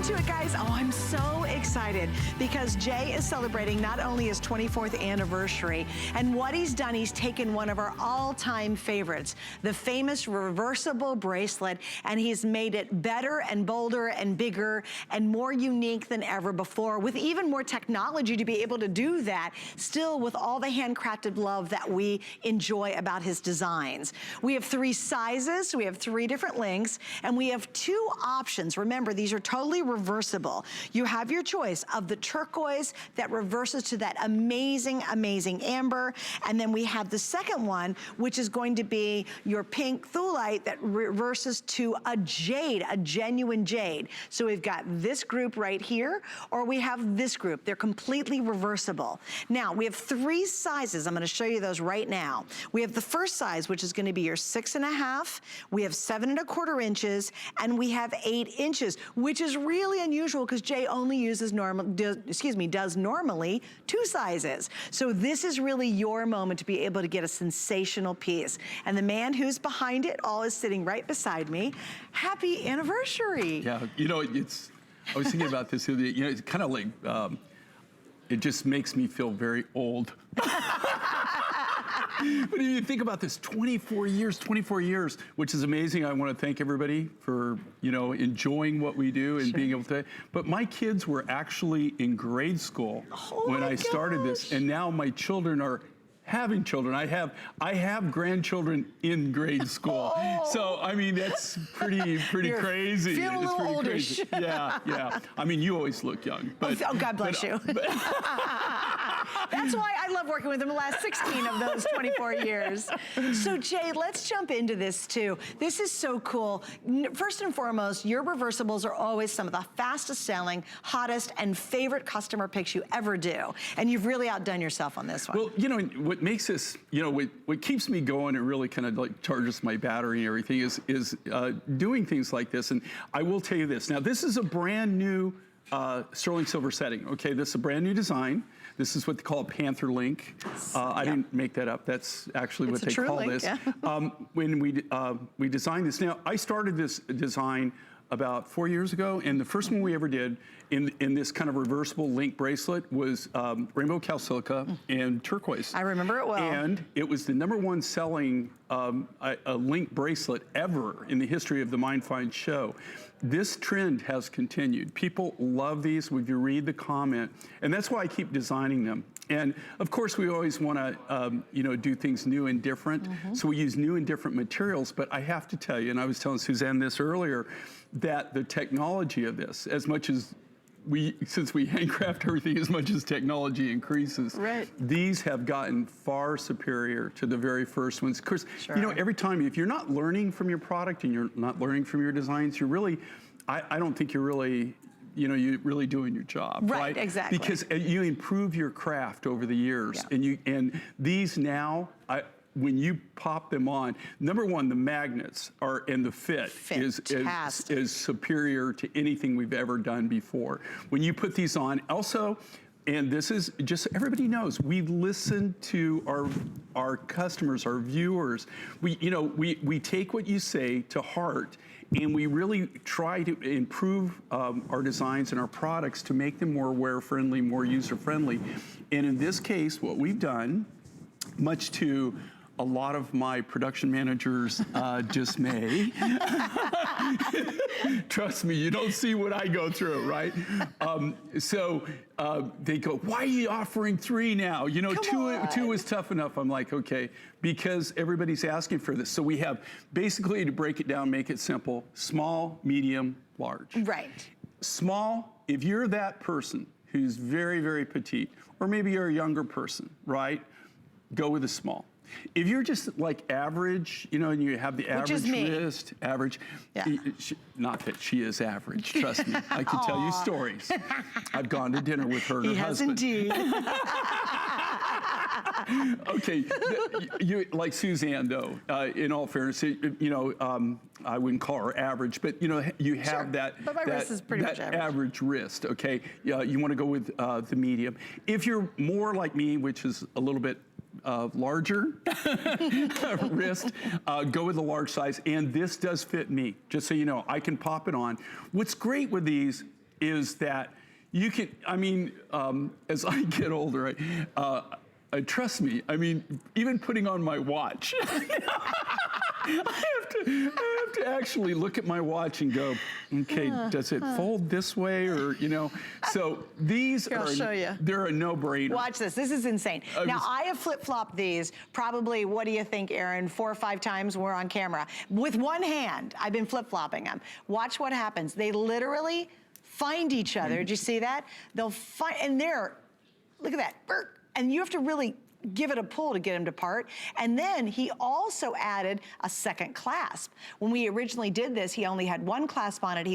into it, guys. Oh, I'm so excited because Jay is celebrating not only his 24th anniversary, and what he's done, he's taken one of our all-time favorites, the famous reversible bracelet, and he's made it better and bolder and bigger and more unique than ever before, with even more technology to be able to do that, still with all the handcrafted love that we enjoy about his designs. We have 3 sizes, so we have 3 different lengths, and we have 2 options. Remember, these are totally reversible. You have your choice of the turquoise that reverses to that amazing, amazing amber, and then we have the second one, which is going to be your pink thulite that reverses to a jade, a genuine jade. So we've got this group right here, or we have this group. They're completely reversible. Now, we have 3 sizes. I'm gonna show you those right now. We have the first size, which is gonna be your 6.5, we have 7.25 inches, and we have 8 inches, which is really unusual because Jay only uses does normally 2 sizes. So this is really your moment to be able to get a sensational piece. And the man who's behind it all is sitting right beside me. Happy anniversary. Yeah, you know, I was thinking about this, you know, it's kind of like, it just makes me feel very old. But if you think about this, 24 years, which is amazing. I want to thank everybody for, you know, enjoying what we do and being able to, but my kids were actually in grade school when I started this, and now my children are having children. I have grandchildren in grade school. So I mean, that's pretty crazy. Feel a little oldish. Yeah, yeah. I mean, you always look young. But, oh, God bless you. That's why I love working with him the last 16 of those 24 years. So Jay, let's jump into this too. This is so cool. First and foremost, your reversibles are always some of the fastest selling, hottest, and favorite customer picks you ever do. And you've really outdone yourself on this one. Well, you know, what makes this, you know, what keeps me going and really kind of like charges my battery and everything is doing things like this. And I will tell you this. Now, this is a brand new sterling silver setting. Okay, this is a brand new design. This is what they call a Panther Link. I didn't make that up. That's actually what they call this. Yeah. When we designed this, now I started this design about 4 years ago, and the first one we ever did in this kind of reversible link bracelet was rainbow calsilica and turquoise. I remember it well. And it was the #1 selling a link bracelet ever in the history of the Mind Find show. This trend has continued. People love these when you read the comment, and that's why I keep designing them. And of course, we always want to, you know, do things new and different. So we use new and different materials. But I have to tell you, and I was telling Suzanne this earlier, that the technology of this, as much as since we handcraft everything, as much as technology increases, these have gotten far superior to the very first ones. Of course, you know, every time, if you're not learning from your product and you're not learning from your designs, you're really, I don't think you're really, you know, you're really doing your job, right? Exactly. Because you improve your craft over the years, and these now, when you pop them on, #1, the magnets are, and the fit is superior to anything we've ever done before. When you put these on, also, and this is just, everybody knows, we listen to our customers, our viewers. We take what you say to heart, and we really try to improve our designs and our products to make them more wear-friendly, more user-friendly. And in this case, what we've done, much to a lot of my production managers dismay. Trust me, you don't see what I go through, right? So they go, why are you offering 3 now? You know, two is tough enough. I'm like, okay, because everybody's asking for this. So we have, basically, to break it down, make it simple, small, medium, large. Right. Small, if you're that person who's very, very petite, or maybe you're a younger person, right? Go with a small. If you're just like average, you know, and you have the average wrist, average, not that she is average, trust me. I can tell you stories. I've gone to dinner with her and her husband. He has indeed. Okay, you, like Suzanne though, in all fairness, you know, I wouldn't call her average, but you know, you have but my wrist is pretty much average wrist, okay? You want to go with the medium. If you're more like me, which is a little bit larger wrist, go with the large size, and this does fit me, just so you know. I can pop it on. What's great with these is that you can, I mean, as I get older, trust me, I mean, even putting on my watch, I have to actually look at my watch and go, okay, does it fold this way, or, you know? So these Here, I'll show you. They're a no-brainer. Watch this. This is insane. Now, I have flip-flopped these probably, what do you think, Aaron, 4 or 5 times we're on camera. With one hand, I've been flip-flopping them. Watch what happens. They literally find each other. Did you see that? They'll find, and they're, look at that. And you have to really give it a pull to get them to part. And then he also added a second clasp. When we originally did this, he only had one clasp on it,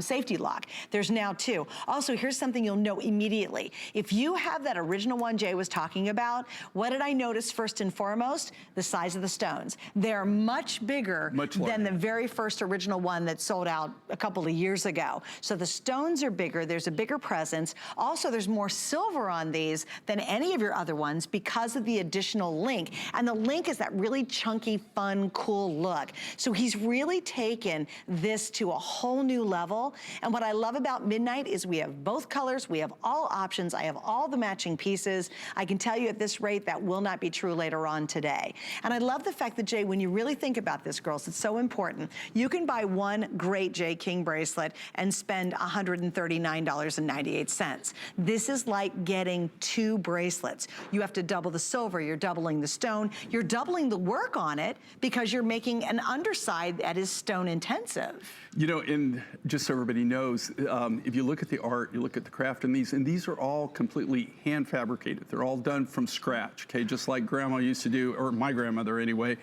safety lock. There's now 2. Also, here's something you'll know immediately. If you have that original one Jay was talking about, what did I notice first and foremost? The size of the stones. They're much bigger than the very first original one that sold out a couple of years ago. So the stones are bigger, there's a bigger presence. Also, there's more silver on these than any of your other ones because of the additional link. And the link is that really chunky, fun, cool look. So he's really taken this to a whole new level. And what I love about Midnight is we have both colors, we have all options, I have all the matching pieces. I can tell you at this rate that will not be true later on today. And I love the fact that, Jay, when you really think about this, girls, it's so important. You can buy one great Jay King bracelet and spend $139.98. This is like getting 2 bracelets. You have to double the silver, you're doubling the stone, you're doubling the work on it because you're making an underside that is stone intensive. You know, and just so everybody knows, if you look at the art, you look at the craft in these, and these are all completely hand fabricated. They're all done from scratch, okay, just like Grandma used to do, or my grandmother anyway,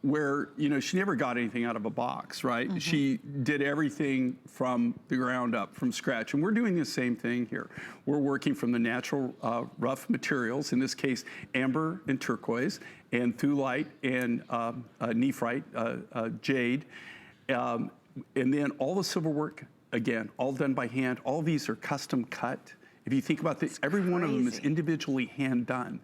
where, you know, she never got anything out of a box, right? Mm-hmm. She did everything from the ground up, from scratch. And we're doing the same thing here. We're working from the natural rough materials, in this case, amber and turquoise, and thulite and nephrite, jade. And then all the silver work, again, all done by hand. All of these are custom cut. If you think about this, every one of them is individually hand done.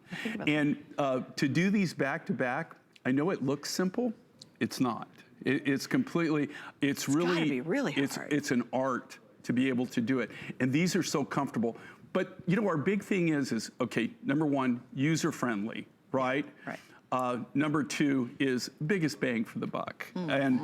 And to do these back to back, I know it looks simple, it's not. It's completely, it's really, gotta be really hard. It's an art to be able to do it. And these are so comfortable. But you know, our big thing is okay, number 1, user friendly, right? Right. Number 2 is biggest bang for the buck. And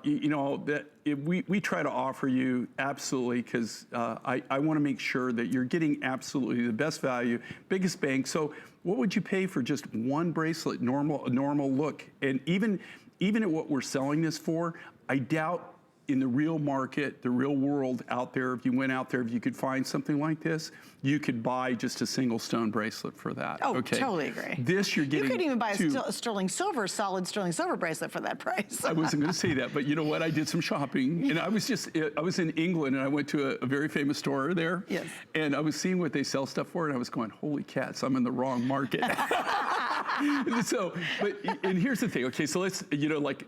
you know, that we try to offer you absolutely, because I want to make sure that you're getting absolutely the best value, biggest bang. So what would you pay for just one bracelet, normal look? And even at what we're selling this for, I doubt in the real market, the real world out there, if you went out there, if you could find something like this, you could buy just a single stone bracelet for that. Oh, okay. Totally agree. This you're getting. You could even buy a sterling silver, solid sterling silver bracelet for that price. I wasn't going to say that, but you know what? I did some shopping, and I was in England, and I went to a very famous store there. Yes. And I was seeing what they sell stuff for, and I was going, holy cats, I'm in the wrong market. So, and here's the thing. Okay, so let's, you know, like,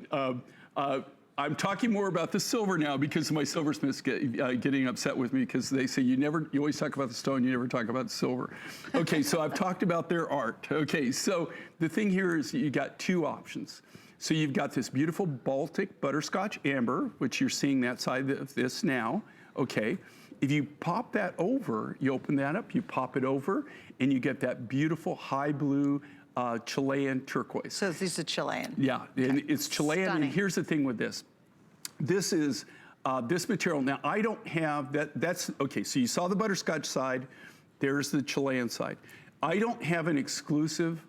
I'm talking more about the silver now because my silversmiths getting upset with me because they say you always talk about the stone, you never talk about the silver. Okay, so I've talked about their art. Okay, so the thing here is you got 2 options. So you've got this beautiful Baltic butterscotch amber, which you're seeing that side of this now. Okay, if you pop that over, you open that up, you pop it over, and you get that beautiful high blue Chilean turquoise. So this is Chilean. Yeah, okay. And it's Chilean. Stunning. And here's the thing with this. This is this material. Now, I don't have that. That's okay. So you saw the butterscotch side. There's the Chilean side. I don't have an exclusive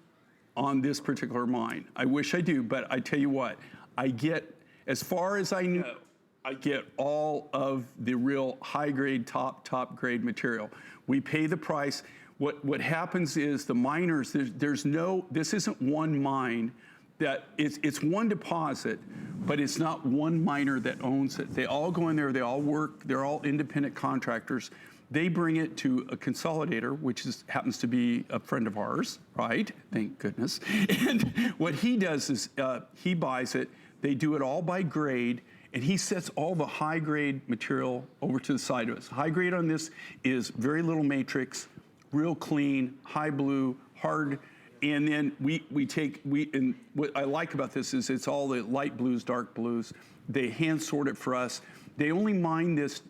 on this particular mine. I wish I do, but I tell you what, I get, as far as I know, I get all of the real high grade, top grade material. We pay the price. What happens is the miners, this isn't one mine, that it's one deposit, but it's not one miner that owns it. They all go in there, they all work, they're all independent contractors. They bring it to a consolidator, which happens to be a friend of ours, right? Thank goodness. And what he does is he buys it, they do it all by grade, and he sets all the high grade material over to the side of us. High grade on this is very little matrix, real clean, high blue, hard, and then and what I like about this is it's all the light blues, dark blues. They hand sort it for us. they only mine this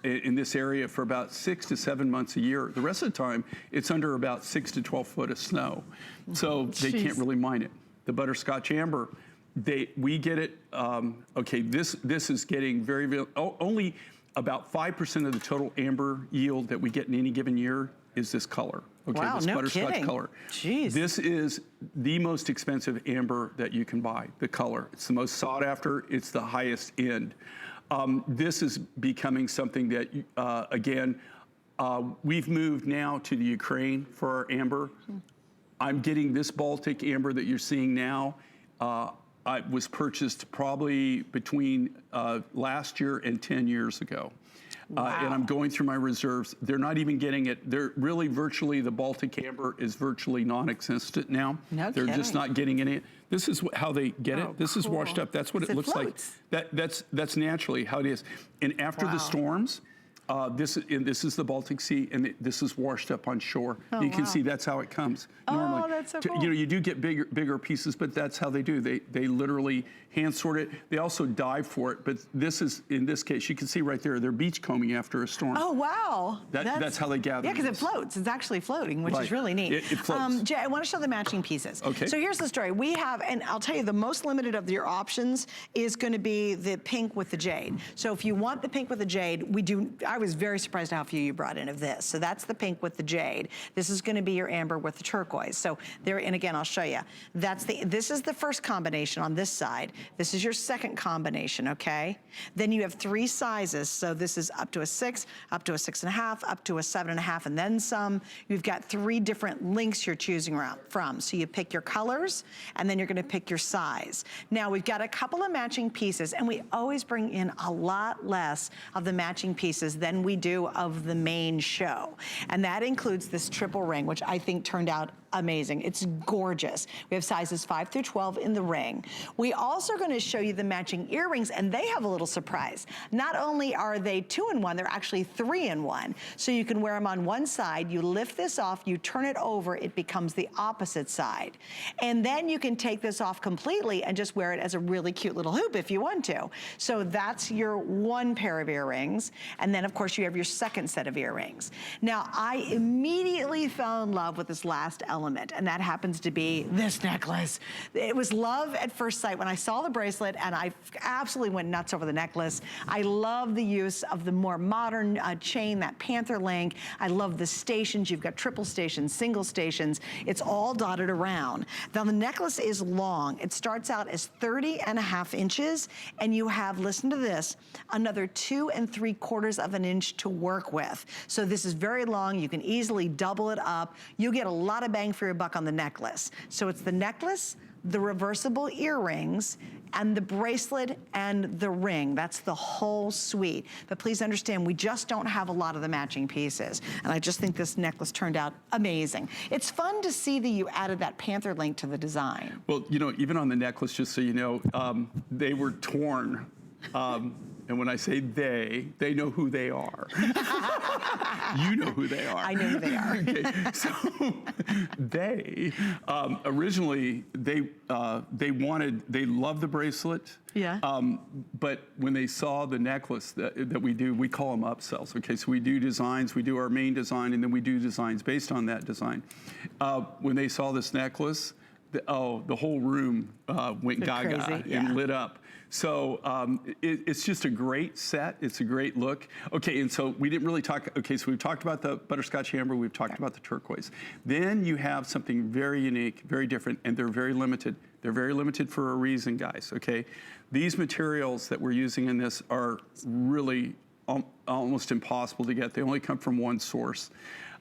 in this area for about 6 to 7 months a year. The rest of the time, it's under about 6 to 12 foot of snow. So they can't really mine it. The butterscotch amber, we get it, okay, this is getting only about 5% of the total amber yield that we get in any given year is this color. Okay, wow, this no butterscotch kidding. color. Jeez. This is the most expensive amber that you can buy, the color. It's the most sought after, it's the highest end. This is becoming something that, again, we've moved now to the Ukraine for our amber. I'm getting this Baltic amber that you're seeing now. I was purchased probably between last year and 10 years ago. Wow. And I'm going through my reserves. They're not even getting it. They're really virtually, the Baltic amber is virtually non-existent now. No They're kidding. just not getting any. This is how they get it. This is washed cool. up. That's what it looks floats. like. That's naturally how it is. And after the storms, this is the Baltic Sea, and this is washed up on shore. You can see that's how it comes normally. Oh, that's so cool. You know, you do get bigger pieces, but that's how they do. They literally hand sort it. They also dive for it, but this is, in this case, you can see right there, they're beach combing after a storm. Oh, wow. That's how they gather. Yeah, because it this. floats. It's actually floating, which Right. is really neat. It floats. Jay, I want to show the matching pieces. Okay. So here's the story. We have, and I'll tell you, the most limited of your options is going to be the pink with the jade. So if you want the pink with the jade, I was very surprised how few you brought in of this. So that's the pink with the jade. This is going to be your amber with the turquoise. So there, and again, I'll show you. This is the first combination on this side. This is your second combination, okay? Then you have 3 sizes. So this is up to a 6, up to a 6.5, up to a 7.5, and then some. You've got 3 different links you're choosing from. So you pick your colors, and then you're gonna pick your size. Now we've got a couple of matching pieces, and we always bring in a lot less of the matching pieces than we do of the main show. And that includes this triple ring, which I think turned out amazing. It's gorgeous. We have sizes 5 through 12 in the ring. We also are going to show you the matching earrings, and they have a little surprise. Not only are they 2-in-1, they're actually 3-in-1. So you can wear them on one side, you lift this off, you turn it over, it becomes the opposite side. And then you can take this off completely and just wear it as a really cute little hoop if you want to. So that's your one pair of earrings. And then of course you have your second set of earrings. Now I immediately fell in love with this last element, and that happens to be this necklace. It was love at first sight when I saw the bracelet, and I absolutely went nuts over the necklace. I love the use of the more modern chain, that panther link. I love the stations. You've got triple stations, single stations. It's all dotted around. Now the necklace is long. It starts out as 30.5 inches, and you have, listen to this, another 2 3/4 of an inch to work with. So this is very long. You can easily double it up. You get a lot of bang for your buck on the necklace. So it's the necklace, the reversible earrings, and the bracelet and the ring. That's the whole suite. But please understand, we just don't have a lot of the matching pieces. And I just think this necklace turned out amazing. It's fun to see that you added that panther link to the design. Well, you know, even on the necklace, just so you know, they were torn. And when I say they know who they are. You know who they are. I know who they are. Okay, so they originally they loved the bracelet. Yeah. But when they saw the necklace that we do, we call them upsells. Okay, so we do designs, we do our main design, and then we do designs based on that design. When they saw this necklace, the whole room went gaga crazy, and lit up. So it's just a great set. It's a great look. Okay, and so we didn't really talk. Okay, so we've talked about the butterscotch amber. We've talked about the turquoise. Then you have something very unique, very different, and they're very limited. They're very limited for a reason, guys, okay? These materials that we're using in this are really almost impossible to get. They only come from one source.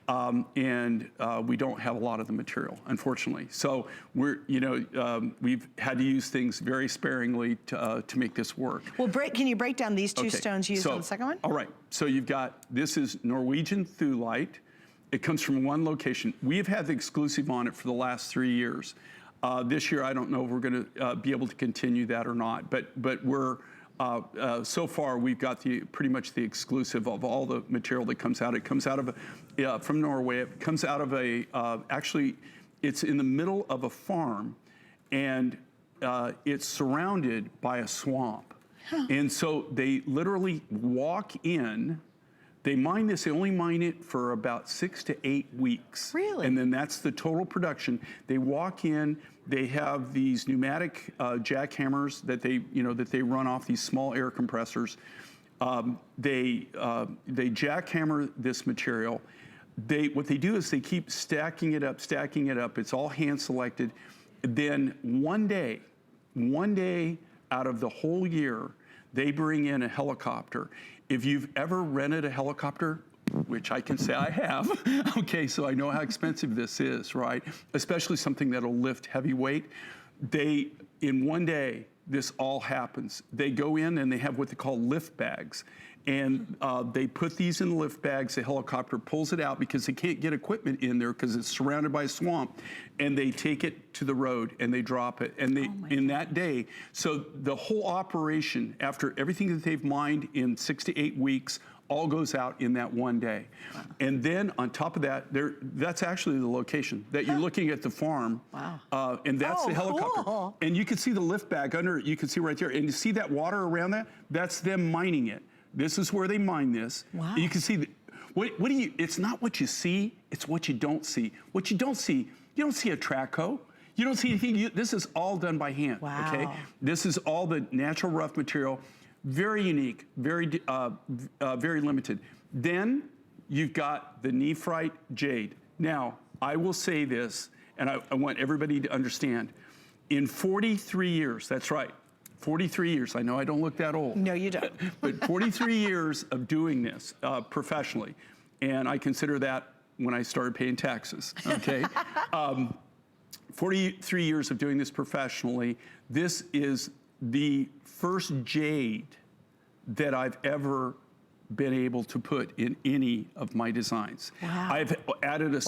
We don't have a lot of the material, unfortunately. So we've had to use things very sparingly to make this work. Well, can you break down these two stones used on the second one? All right, so you've got, this is Norwegian thulite. It comes from one location. We've had the exclusive on it for the last 3 years. This year, I don't know if we're gonna be able to continue that or not, but we're, so far, we've got pretty much the exclusive of all the material that comes out. It comes out of from Norway. It comes out of actually, it's in the middle of a farm, and it's surrounded by a swamp. And so they literally walk in, they mine this, they only mine it for about 6 to 8 weeks. Really? And then that's the total production. They walk in, they have these pneumatic jackhammers that they run off these small air compressors. They jackhammer this material. What they do is they keep stacking it up. It's all hand selected. Then one day out of the whole year, they bring in a helicopter. If you've ever rented a helicopter, which I can say I have, okay, so I know how expensive this is, right? Especially something that'll lift heavy weight. In one day, this all happens. They go in and they have what they call lift bags. And they put these in the lift bags. The helicopter pulls it out because they can't get equipment in there because it's surrounded by a swamp. And they take it to the road and they drop it. And in that day, so the whole operation, after everything that they've mined in 6 to 8 weeks, all goes out in that one day. Wow. And then on top of that, that's actually the location that you're looking at the farm. Wow. And that's the helicopter. Cool. And you can see the lift bag under it. You can see right there. And you see that water around that? That's them mining it. This is where they mine this. Wow. You can see, it's not what you see, it's what you don't see. What you don't see, you don't see a track hoe. You don't see anything, this is all done by hand, wow. Okay? This is all the natural rough material, very unique, very limited. Then you've got the nephrite jade. Now, I will say this, and I want everybody to understand, in 43 years, that's right, 43 years, I know I don't look that old. No, you don't. But 43 years of doing this professionally, and I consider that when I started paying taxes, okay? 43 years of doing this professionally, this is the first jade that I've ever been able to put in any of my designs. Wow. I've added a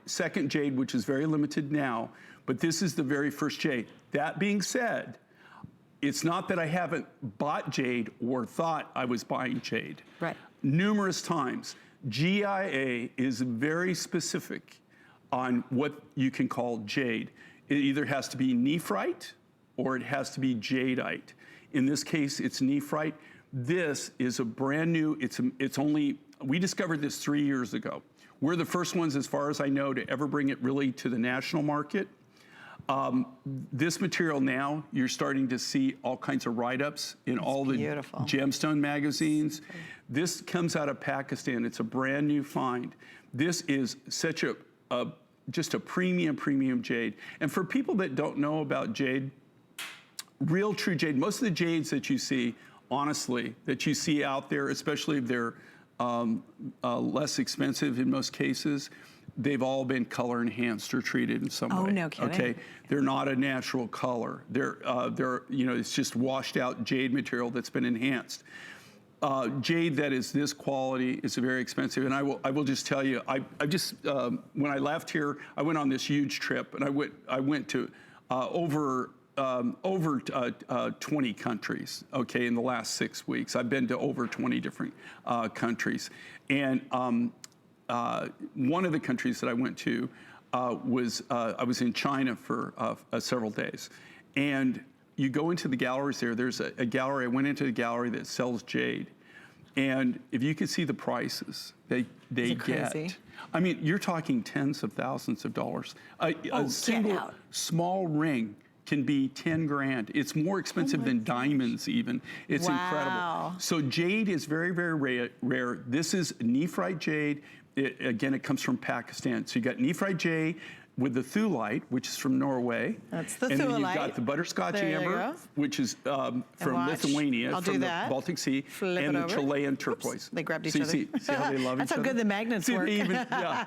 second jade, which is very limited now, but this is the very first jade. That being said, it's not that I haven't bought jade or thought I was buying jade. Right. Numerous times. GIA is very specific on what you can call jade. It either has to be nephrite or it has to be jadeite. In this case, it's nephrite. This is a brand new, we discovered this 3 years ago. We're the first ones, as far as I know, to ever bring it really to the national market. This material now, you're starting to see all kinds of write-ups in all the gemstone magazines. This comes out of Pakistan. It's a brand new find. This is such just a premium jade. And for people that don't know about jade, real true jade, most of the jades that you see, honestly, that you see out there, especially if they're less expensive in most cases, they've all been color enhanced or treated in some way. Oh, no kidding. Okay, they're not a natural color. They're it's just washed out jade material that's been enhanced. Jade that is this quality is very expensive, and I will just tell you, I just when I left here, I went on this huge trip, and I went to over 20 countries, okay, in the last 6 weeks. I've been to over 20 different countries. And one of the countries that I went to I was in China for several days. And you go into the galleries there, there's a gallery, I went into a gallery that sells jade. And if you could see the prices they get. I mean, you're talking tens of thousands of dollars. A single small ring can be 10 grand. It's more expensive than diamonds even. It's incredible. So jade is very, very rare. This is nephrite jade. Again, it comes from Pakistan. So you got nephrite jade with the thulite, which is from Norway. That's the and thulite. And then you've got the butterscotch amber, which is from Lithuania, from the Baltic Sea, Flip and the Chilean turquoise. Oops, they grabbed each other. See how they love each other? That's how good the magnets work. Yeah.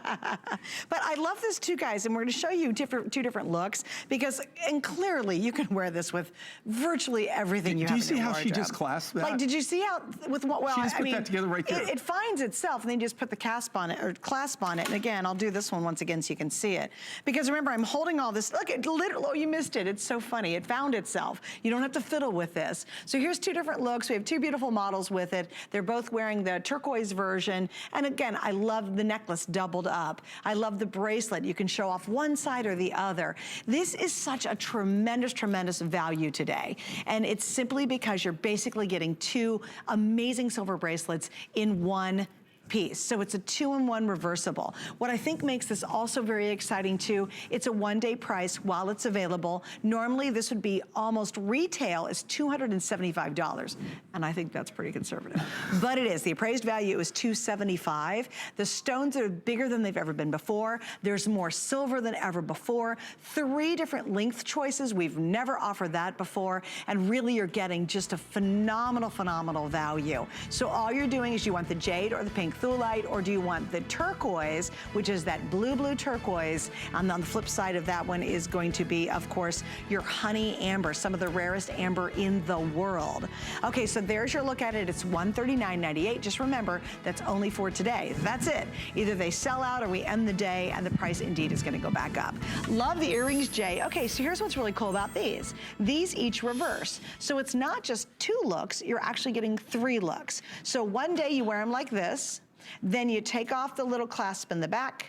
But I love this too, guys, and we're going to show you two different looks because, and clearly you can wear this with virtually everything you have in your wardrobe. Do you see how she just clasped that? Like, did you see how, with what, well, she just put that together right there. It finds itself, and then you just put the clasp on it, and again, I'll do this one once again so you can see it. Because remember, I'm holding all this. Look, it literally, oh, you missed it. It's so funny. It found itself. You don't have to fiddle with this. So here's two different looks. We have two beautiful models with it. They're both wearing the turquoise version. And again, I love the necklace doubled up. I love the bracelet. You can show off one side or the other. This is such a tremendous, tremendous value today. And it's simply because you're basically getting two amazing silver bracelets in one piece. So it's a 2-in-1 reversible. What I think makes this also very exciting too, it's a one-day price while it's available. Normally this would be almost retail is $275, and I think that's pretty conservative. But it is. The appraised value is $275. The stones are bigger than they've ever been before. There's more silver than ever before. 3 different length choices. We've never offered that before, and really you're getting just a phenomenal, phenomenal value. So all you're doing is you want the jade or the pink thulite, or do you want the turquoise, which is that blue turquoise, and on the flip side of that one is going to be, of course, your honey amber, some of the rarest amber in the world. Okay, so there's your look at it. It's $139.98. Just remember, that's only for today. That's it. Either they sell out or we end the day, and the price indeed is gonna go back up. Love the earrings, Jay. Okay, so here's what's really cool about these. These each reverse. So it's not just 2 looks, you're actually getting 3 looks. So one day you wear them like this, then you take off the little clasp in the back.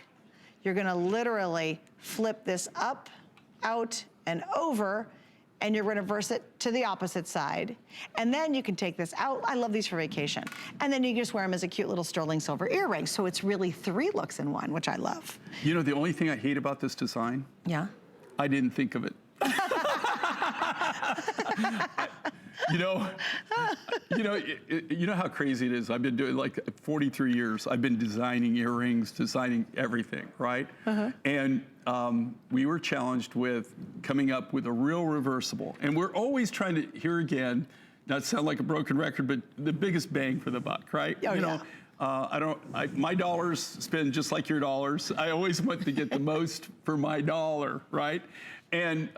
You're gonna literally flip this up, out, and over, and you're gonna reverse it to the opposite side. And then you can take this out. I love these for vacation. And then you just wear them as a cute little sterling silver earring. So it's really 3 looks in one, which I love. You know, the only thing I hate about this design? Yeah? I didn't think of it. You know how crazy it is. I've been doing like 43 years. I've been designing earrings, designing everything, right? And we were challenged with coming up with a real reversible. And we're always trying to, here again, not sound like a broken record, but the biggest bang for the buck, right? Oh, you know, my dollars spend just like your dollars. I always want to get the most for my dollar, right? And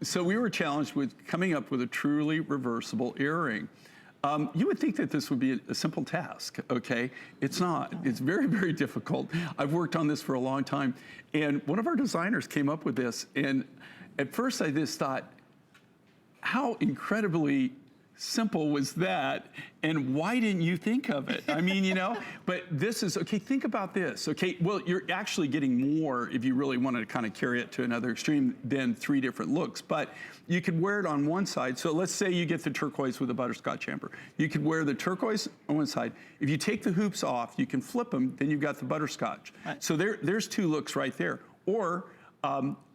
so we were challenged with coming up with a truly reversible earring. You would think that this would be a simple task, okay? It's not. It's very, very difficult. I've worked on this for a long time, and one of our designers came up with this, and at first I just thought, how incredibly simple was that, and why didn't you think of it? I mean, you know, but this is, okay, think about this, okay? Well, you're actually getting more if you really want to kind of carry it to another extreme than 3 different looks, but you could wear it on one side. So let's say you get the turquoise with the butterscotch amber. You could wear the turquoise on one side. If you take the hoops off, you can flip them, then you've got the butterscotch. Right. So there's 2 looks right there. Or,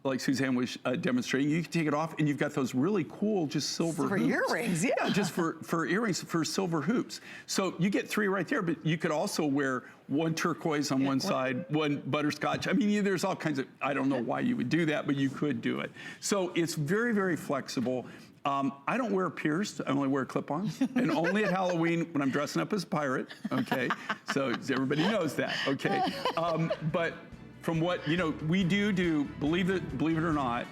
like Suzanne was demonstrating, you can take it off and you've got those really cool just silver hoops. Earrings, yeah. Just for earrings, for silver hoops. So you get 3 right there, but you could also wear 1 turquoise on one side, 1 butterscotch. I mean, there's all kinds of, I don't know why you would do that, but you could do it. So it's very, very flexible. I don't wear pierced, I only wear clip-ons, and only at Halloween when I'm dressing up as a pirate, okay? So everybody knows that, okay? But from what, you know, we do, believe it or not,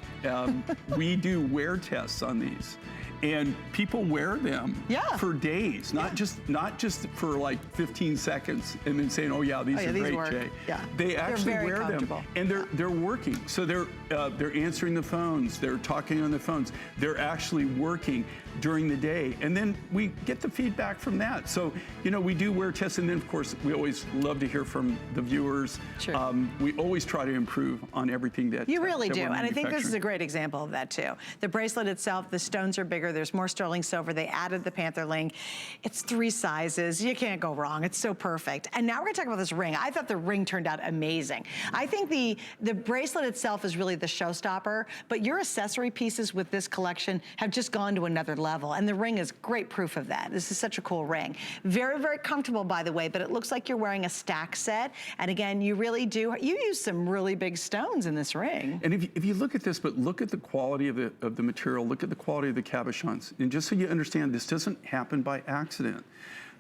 we do wear tests on these. And people wear them for days, not just for like 15 seconds and then saying, oh yeah, these are great, work. Jay. Yeah. They actually wear them, and they're working. So they're answering the phones, they're talking on the phones, they're actually working during the day. And then we get the feedback from that. So, you know, we do wear tests, and then of course, we always love to hear from the viewers. Sure. We always try to improve on everything that you really do. And I think this is a great example of that too. The bracelet itself, the stones are bigger, there's more sterling silver, they added the panther link. It's 3 sizes, you can't go wrong, it's so perfect. And now we're gonna talk about this ring. I thought the ring turned out amazing. I think the bracelet itself is really the showstopper, but your accessory pieces with this collection have just gone to another level, and the ring is great proof of that. This is such a cool ring. Very, very comfortable, by the way, but it looks like you're wearing a stack set, and again, you really do, you use some really big stones in this ring. And if you look at this, but look at the quality of the material, look at the quality of the cabochons. And just so you understand, this doesn't happen by accident.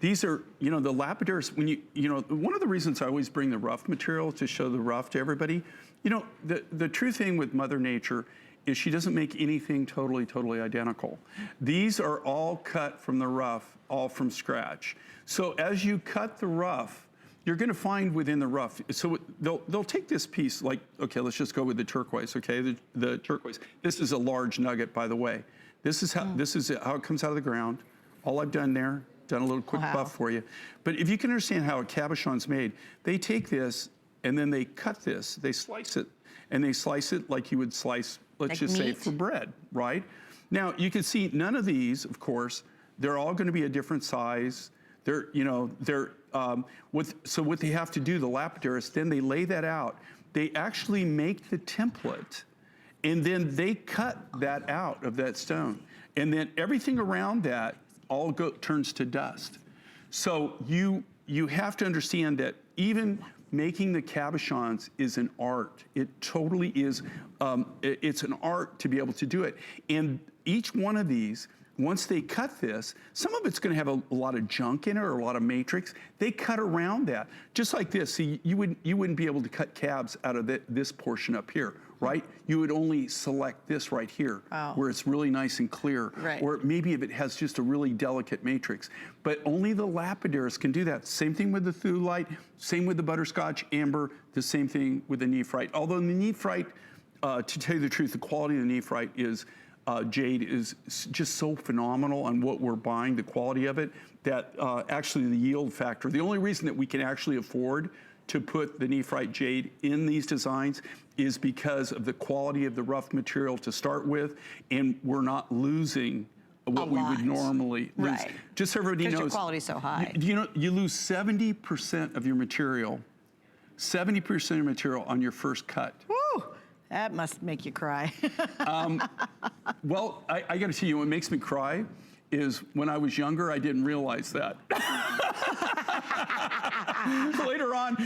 These are, you know, the lapidars, when you know, one of the reasons I always bring the rough material to show the rough to everybody, you know, the true thing with Mother Nature is she doesn't make anything totally identical. These are all cut from the rough, all from scratch. So as you cut the rough, you're going to find within the rough, so they'll take this piece, like, okay, let's just go with the turquoise, okay, the turquoise. This is a large nugget, by the way. This is how it comes out of the ground. All I've done there, done a little quick buff for you. But if you can understand how a cabochon's made, they take this and then they cut this, they slice it, and they slice it like you would slice, let's just say, for bread, right? Now, you can see none of these, of course, they're all going to be a different size. They're, you know, so what they have to do, the lapidarists, then they lay that out. They actually make the template, and then they cut that out of that stone. And then everything around that all turns to dust. So you have to understand that even making the cabochons is an art. It totally is. It's an art to be able to do it. And each one of these, once they cut this, some of it's going to have a lot of junk in it or a lot of matrix. They cut around that, just like this. See, you wouldn't be able to cut cabs out of this portion up here, right? You would only select this right here, where it's really nice and clear. Right. Or maybe if it has just a really delicate matrix. But only the lapidarists can do that. Same thing with the thulite, same with the butterscotch amber, the same thing with the nephrite. Although the nephrite, to tell you the truth, the quality of the nephrite is, jade is just so phenomenal on what we're buying, the quality of it, that actually the yield factor, the only reason that we can actually afford to put the nephrite jade in these designs is because of the quality of the rough material to start with, and we're not losing what we would normally lose. Right. Just so everybody knows, your quality's so high. You know, you lose 70% of your material, 70% of your material on your first cut. Woo! That must make you cry. Well, I got to tell you, what makes me cry is when I was younger, I didn't realize that. Later on,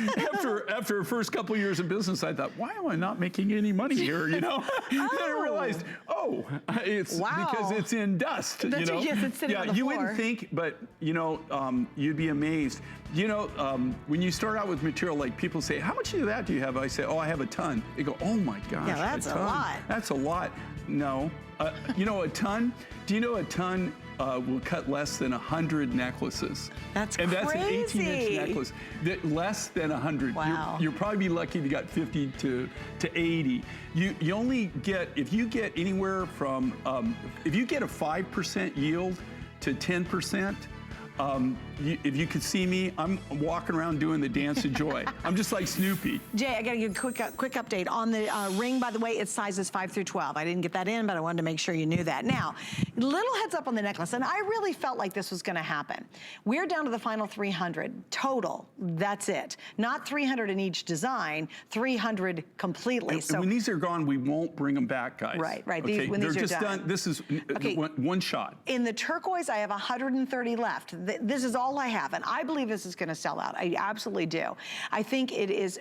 after the first couple of years of business, I thought, why am I not making any money here, you know? Then I realized, it's because it's in dust, you know? Yes, it's sitting on the you floor. wouldn't think, but, you know, you'd be amazed. You know, when you start out with material, like people say, how much of that do you have? I say, I have a ton. They go, oh my gosh, yeah, that's a lot. That's a lot. No. You know, a ton, do you know a ton will cut less than 100 necklaces? That's and crazy. And that's an 18-inch necklace. Less than 100. Wow. You'll probably be lucky if you got 50 to 80. You only get, if you get anywhere from, if you get a 5% yield to 10%, if you could see me, I'm walking around doing the dance of joy. I'm just like Snoopy. Jay, I got to give a quick update on the ring. By the way, it's sizes 5 through 12. I didn't get that in, but I wanted to make sure you knew that. Now, little heads up on the necklace, and I really felt like this was going to happen. We're down to the final 300 total. That's it. Not 300 in each design, 300 completely. And when these are gone, we won't bring them back, guys. Right. Okay? When they're these just are done. This is one shot. In the turquoise, I have 130 left. This is all I have, and I believe this is going to sell out. I absolutely do. I think it is,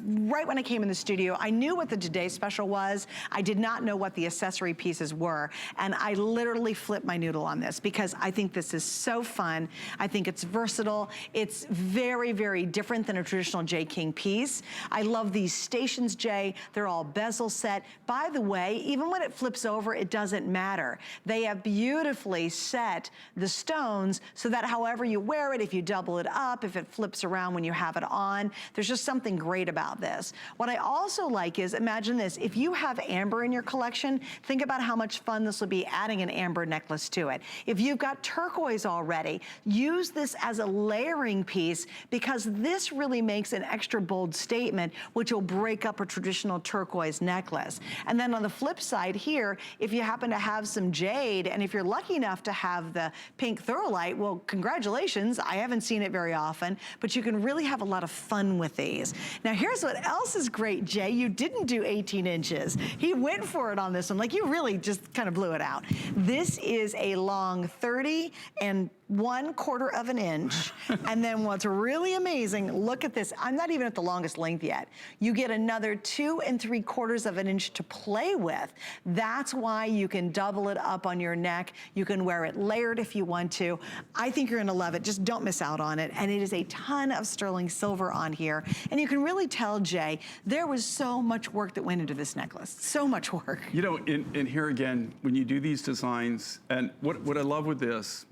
right when I came in the studio, I knew what the Today Special was. I did not know what the accessory pieces were, and I literally flipped my noodle on this because I think this is so fun. I think it's versatile. It's very, very different than a traditional J. King piece. I love these stations, Jay. They're all bezel set. By the way, even when it flips over, it doesn't matter. They have beautifully set the stones so that however you wear it, if you double it up, if it flips around when you have it on, there's just something great about this. What I also like is, imagine this, if you have amber in your collection, think about how much fun this will be adding an amber necklace to it. If you've got turquoise already, use this as a layering piece because this really makes an extra bold statement which will break up a traditional turquoise necklace. And then on the flip side here, if you happen to have some jade, and if you're lucky enough to have the pink thurlite, well, congratulations. I haven't seen it very often, but you can really have a lot of fun with these. Now, here's what else is great, Jay. You didn't do 18 inches. He went for it on this one. Like, you really just kind of blew it out. This is a long 30 and 1/4 of an inch. And then what's really amazing, look at this. I'm not even at the longest length yet. You get another 2 3/4 of an inch to play with. That's why you can double it up on your neck. You can wear it layered if you want to. I think you're gonna love it. Just don't miss out on it. And it is a ton of sterling silver on here. And you can really tell, Jay, there was so much work that went into this necklace. So much work. You know, and here again, when you do these designs, and what I love with this,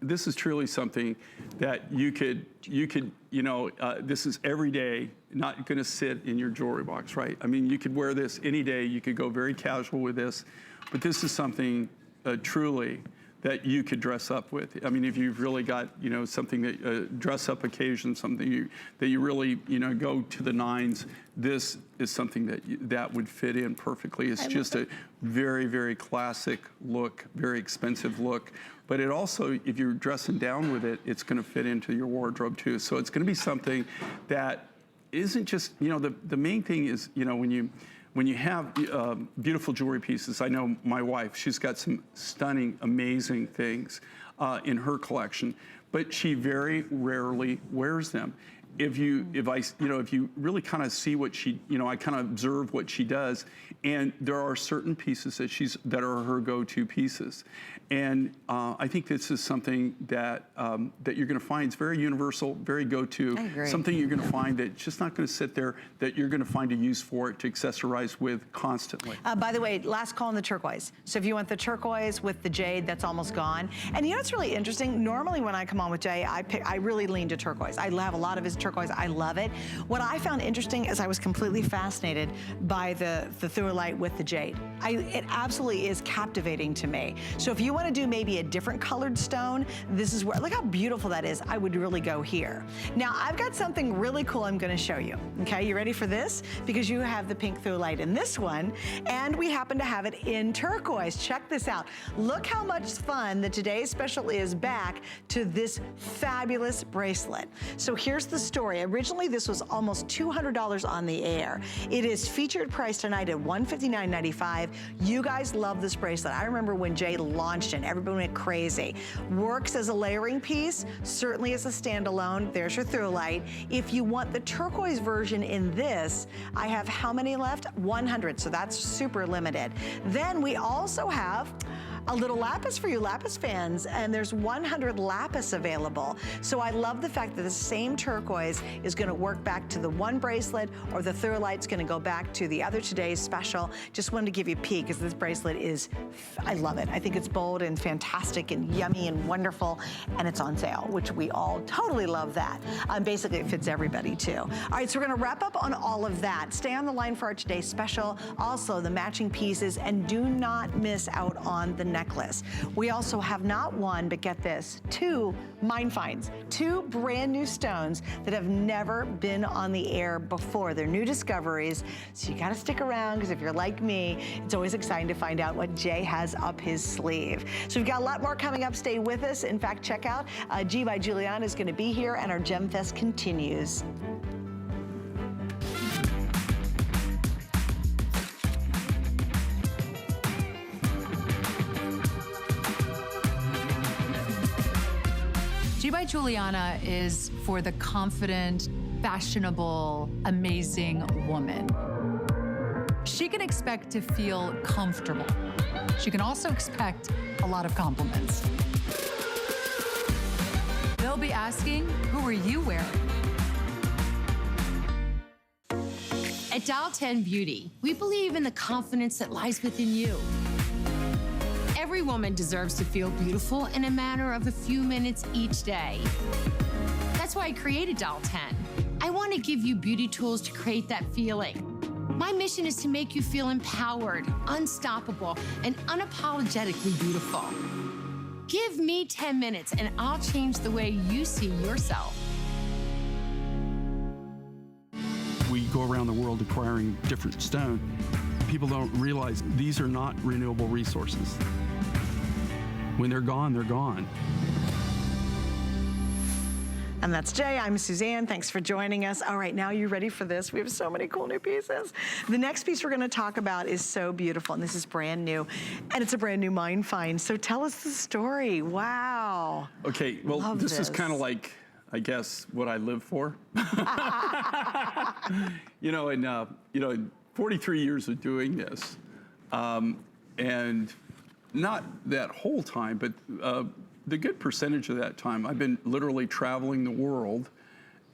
this is truly something that you could, you know, this is every day, not gonna sit in your jewelry box, right? I mean, you could wear this any day, you could go very casual with this, but this is something truly that you could dress up with. I mean, if you've really got, you know, something that, dress up occasion, something that you really, you know, go to the nines, this is something that would fit in perfectly. It's just a very, very classic look, very expensive look. But it also, if you're dressing down with it, it's gonna fit into your wardrobe too. So it's gonna be something that isn't just, you know, the main thing is, you know, when you have beautiful jewelry pieces, I know my wife, she's got some stunning, amazing things in her collection, but she very rarely wears them. If you really kind of see what she, you know, I kind of observe what she does, and there are certain pieces that are her go-to pieces. And I think this is something that that you're going to find. It's very universal, very go-to. I agree. Something you're going to find that's just not going to sit there, that you're going to find a use for it to accessorize with constantly. By the way, last call on the turquoise. So if you want the turquoise with the jade, that's almost gone. And you know what's really interesting? Normally when I come on with Jay, I really lean to turquoise. I have a lot of his turquoise. I love it. What I found interesting is I was completely fascinated by the thurlite with the jade. It absolutely is captivating to me. So if you want to do maybe a different colored stone, this is where, look how beautiful that is. I would really go here. Now I've got something really cool I'm going to show you. Okay, you ready for this? Because you have the pink thurlite in this one, and we happen to have it in turquoise. Check this out. Look how much fun that today's special is back to this fabulous bracelet. So here's the story. Originally, this was almost $200 on the air. It is featured price tonight at $159.95. You guys love this bracelet. I remember when Jay launched it, everybody went crazy. Works as a layering piece, certainly as a standalone. There's your thurlite. If you want the turquoise version in this, I have how many left? 100, so that's super limited. Then we also have a little lapis for you lapis fans, and there's 100 lapis available. So I love the fact that the same turquoise is gonna work back to the one bracelet, or the thurlite's gonna go back to the other today's special. Just wanted to give you a peek, because this bracelet is, I love it. I think it's bold and fantastic and yummy and wonderful, and it's on sale, which we all totally love that. Basically, it fits everybody too. All right, so we're gonna wrap up on all of that. Stay on the line for our today's special, also the matching pieces, and do not miss out on the necklace. We also have not one, but get this, two mine finds, two brand new stones that have never been on the air before. They're new discoveries, so you gotta stick around, because if you're like me, it's always exciting to find out what Jay has up his sleeve. So we've got a lot more coming up. Stay with us. In fact, check out G by Giuliana is gonna be here, and our Gem Fest continues. G by Giuliana is for the confident, fashionable, amazing woman. She can expect to feel comfortable. She can also expect a lot of compliments. They'll be asking, who are you wearing? At Dial 10 Beauty, we believe in the confidence that lies within you. Every woman deserves to feel beautiful in a matter of a few minutes each day. That's why I created Dial 10. I want to give you beauty tools to create that feeling. My mission is to make you feel empowered, unstoppable, and unapologetically beautiful. Give me 10 minutes and I'll change the way you see yourself. We go around the world acquiring different stone. People don't realize these are not renewable resources. When they're gone, they're gone. And that's Jay. I'm Suzanne. Thanks for joining us. All right, now you ready for this? We have so many cool new pieces. The next piece we're going to talk about is so beautiful, and this is brand new, and it's a brand new mine find. So tell us the story. Wow. Okay, well, this is kind of like, I guess, what I live for. You know, 43 years of doing this, and not that whole time, but the good percentage of that time, I've been literally traveling the world.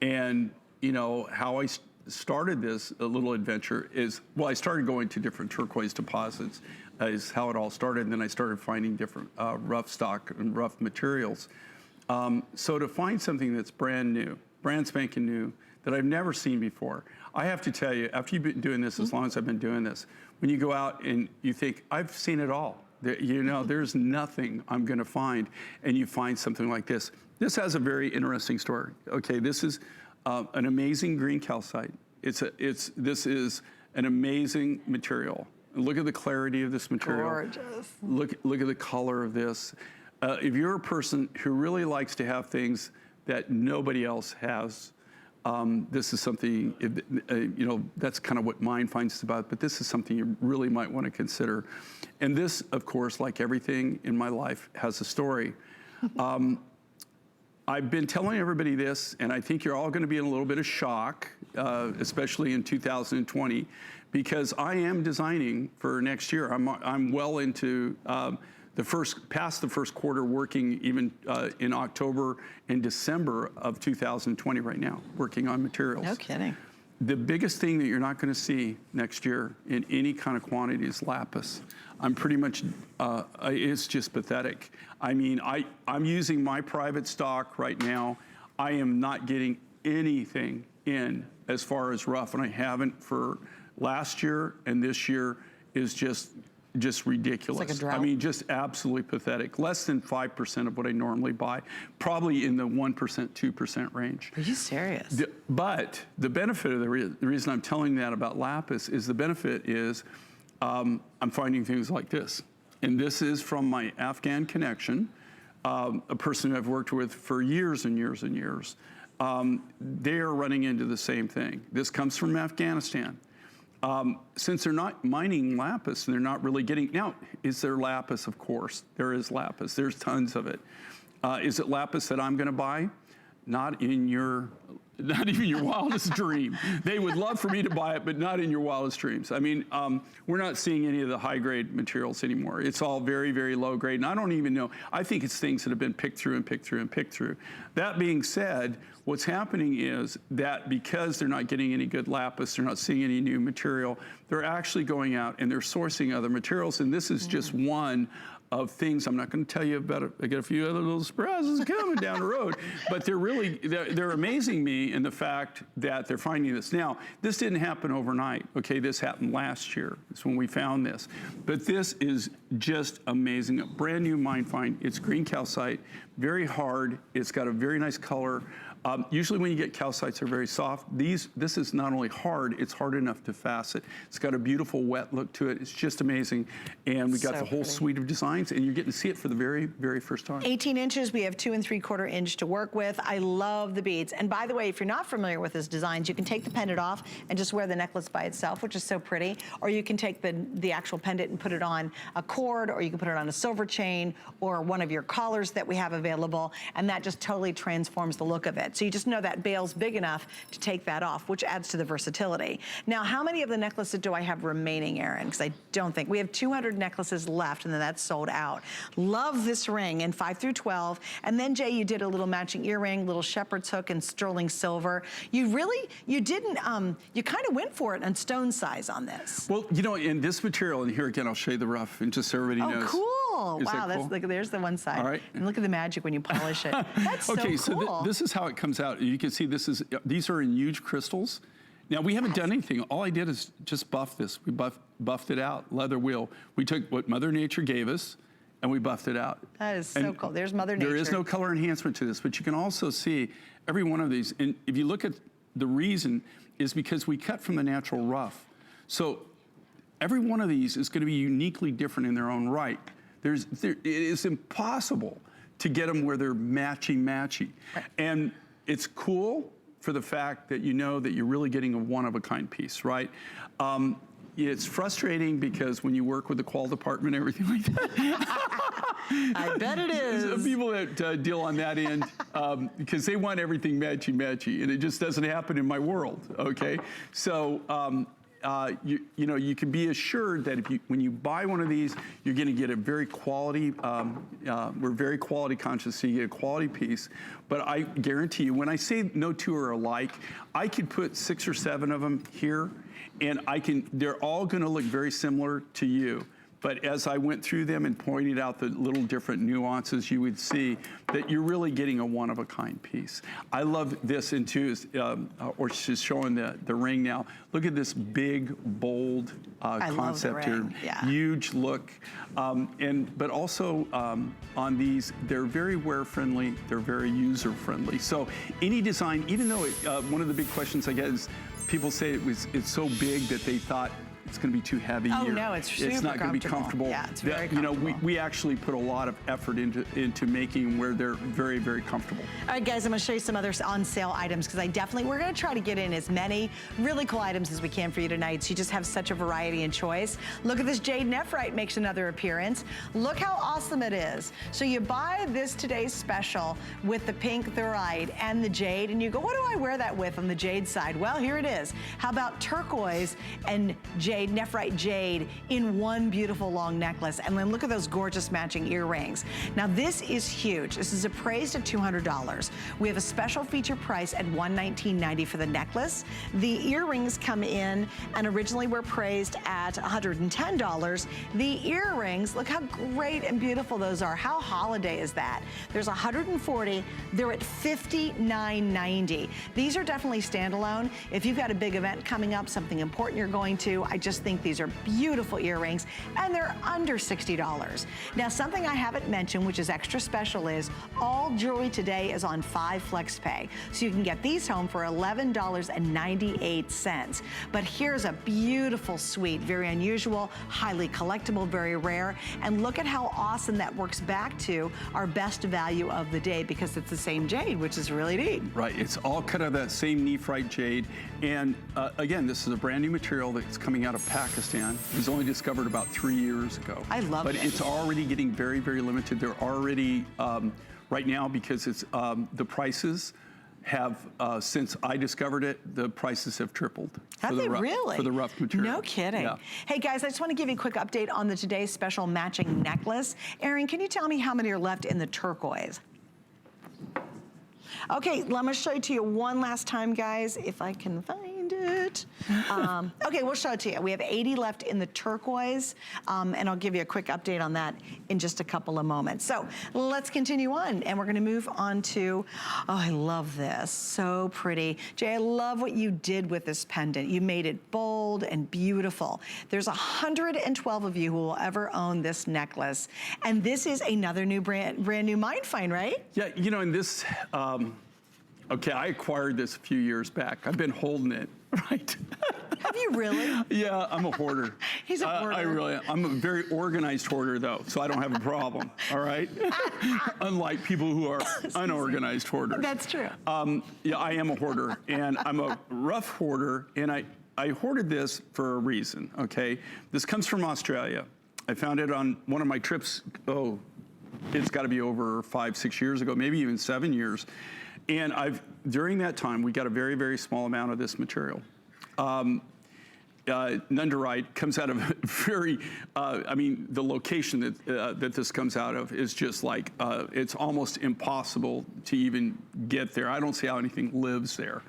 And you know, how I started this little adventure is, well, I started going to different turquoise deposits is how it all started. And then I started finding different rough stock and rough materials. So to find something that's brand new, brand spanking new, that I've never seen before, I have to tell you, after you've been doing this as long as I've been doing this, when you go out and you think, I've seen it all, you know, there's nothing I'm gonna find, and you find something like this. This has a very interesting story. Okay, this is an amazing green calcite. This is an amazing material. Look at the clarity of this material. Gorgeous. Look at the color of this. If you're a person who really likes to have things that nobody else has, this is something, you know, that's kind of what Mind Finds is about, but this is something you really might want to consider. And this, of course, like everything in my life, has a story. I've been telling everybody this, and I think you're all going to be in a little bit of shock, especially in 2020, because I am designing for next year. I'm well into past the first quarter, working even in October and December of 2020 right now, working on materials. No kidding. The biggest thing that you're not going to see next year in any kind of quantity is lapis. I'm pretty much, it's just pathetic. I mean, I'm using my private stock right now. I am not getting anything in as far as rough, and I haven't for last year, and this year is just ridiculous. It's like a drought. I mean, just absolutely pathetic. Less than 5% of what I normally buy, probably in the 1%, 2% range. Are you serious? But the benefit of the reason I'm telling that about lapis is the benefit is I'm finding things like this. And this is from my Afghan connection, a person who I've worked with for years and years and years. They are running into the same thing. This comes from Afghanistan. Since they're not mining lapis and they're not really getting, now, is there lapis? Of course, there is lapis. There's tons of it. Is it lapis that I'm gonna buy? Not even your wildest dream. They would love for me to buy it, but not in your wildest dreams. I mean, we're not seeing any of the high grade materials anymore. It's all very, very low grade, and I don't even know. I think it's things that have been picked through and picked through and picked through. That being said, what's happening is that because they're not getting any good lapis, they're not seeing any new material, they're actually going out and they're sourcing other materials, and this is just one of things. I'm not going to tell you about it. I got a few other little surprises coming down the road, but they're amazing me in the fact that they're finding this. Now, this didn't happen overnight. Okay, this happened last year. It's when we found this, but this is just amazing. A brand new Mind Find. It's green calcite, very hard. It's got a very nice color. Usually when you get calcites, they're very soft. This is not only hard, it's hard enough to facet. It's got a beautiful wet look to it. It's just amazing. And we got the whole suite of designs, and you're getting to see it for the very, very first time. 18 inches, we have 2 3/4 inch to work with. I love the beads. And by the way, if you're not familiar with his designs, you can take the pendant off and just wear the necklace by itself, which is so pretty. Or you can take the actual pendant and put it on a cord, or you can put it on a silver chain, or one of your collars that we have available, and that just totally transforms the look of it. So you just know that bail's big enough to take that off, which adds to the versatility. Now, how many of the necklaces do I have remaining, Erin? Because I don't think. We have 200 necklaces left, and then that's sold out. Love this ring in 5 through 12. And then, Jay, you did a little matching earring, little shepherd's hook in sterling silver. You didn't, you kind of went for it on stone size on this. Well, you know, in this material, and here again, I'll show you the rough, and just so everybody knows. Oh, cool. Is Wow, that cool? there's the one side. All right. And look at the magic when you polish it. That's okay, so cool. so this is how it comes out. You can see these are in huge crystals. Now, we haven't done anything. All I did is just buff this. We buffed it out, leather wheel. We took what Mother Nature gave us, and we buffed it out. That is so cool. There's Mother Nature. There is no color enhancement to this, but you can also see every one of these. And if you look at the reason is because we cut from the natural rough. So every one of these is going to be uniquely different in their own right. It is impossible to get them where they're matchy-matchy. Right. And it's cool for the fact that you know that you're really getting a one-of-a-kind piece, right? It's frustrating because when you work with the qual department and everything like that. I bet it is. People that deal on that end, because they want everything matchy-matchy, and it just doesn't happen in my world, okay? So, you know, you can be assured that when you buy one of these, you're going to get a very quality. We're very quality conscious, so you get a quality piece. But I guarantee you, when I say no two are alike, I could put 6 or 7 of them here, and they're all going to look very similar to you. But as I went through them and pointed out the little different nuances, you would see that you're really getting a one-of-a-kind piece. I love this, and too, or she's showing the ring now. Look at this big, bold concept here. Yeah. Huge look. But also on these, they're very wear-friendly, they're very user-friendly. So any design, even though one of the big questions I get is people say it's so big that they thought it's going to be too heavy. Oh, no, it's super not going to be comfortable. Yeah, it's very comfortable. You know, we actually put a lot of effort into making where they're very, very comfortable. All right, guys, I'm going to show you some other on sale items because we're going to try to get in as many really cool items as we can for you tonight. So you just have such a variety and choice. Look at this jade nephrite makes another appearance. Look how awesome it is. So you buy this today's special with the pink thorite and the jade, and you go, what do I wear that with on the jade side? Well, here it is. How about turquoise and jade, nephrite jade in one beautiful long necklace? And then look at those gorgeous matching earrings. Now this is huge. This is appraised at $200. We have a special feature price at $119.90 for the necklace. The earrings come in and originally were priced at $110. The earrings, look how great and beautiful those are. How holiday is that? There's 140. They're at $59.90. These are definitely standalone. If you've got a big event coming up, something important you're going to, I just think these are beautiful earrings, and they're under $60. Now, something I haven't mentioned, which is extra special, is all jewelry today is on 5 flex pay. So you can get these home for $11.98. But here's a beautiful suite, very unusual, highly collectible, very rare. And look at how awesome that works back to our best value of the day because it's the same jade, which is really neat. Right, it's all cut out of that same nephrite jade. And again, this is a brand new material that's coming out of Pakistan. It was only discovered about 3 years ago. I love it. But it's already getting very, very limited. They're already, right now, because it's the prices have, since I discovered it, the prices have tripled. Have they really? For the rough material. No kidding. Yeah. Hey guys, I just want to give you a quick update on the today's special matching necklace. Erin, can you tell me how many are left in the turquoise? Okay, let me show it to you one last time, guys, if I can find it. Okay, we'll show it to you. We have 80 left in the turquoise, and I'll give you a quick update on that in just a couple of moments. So let's continue on, and we're gonna move on to, oh, I love this, so pretty. Jay, I love what you did with this pendant. You made it bold and beautiful. There's 112 of you who will ever own this necklace, and this is another new brand new Mind Find, right? Yeah, you know, and this, okay, I acquired this a few years back. I've been holding it, right? Have you really? Yeah, I'm a hoarder. He's a hoarder. I'm a very organized hoarder though, so I don't have a problem, all right? Unlike people who are unorganized hoarders. That's true. Yeah, I am a hoarder, and I'm a rough hoarder, and I hoarded this for a reason, okay? This comes from Australia. I found it on one of my trips, it's gotta be over 5, 6 years ago, maybe even 7 years. And during that time, we got a very, very small amount of this material. Nunderite comes out of very, I mean, the location that this comes out of is just like, it's almost impossible to even get there. I don't see how anything lives there.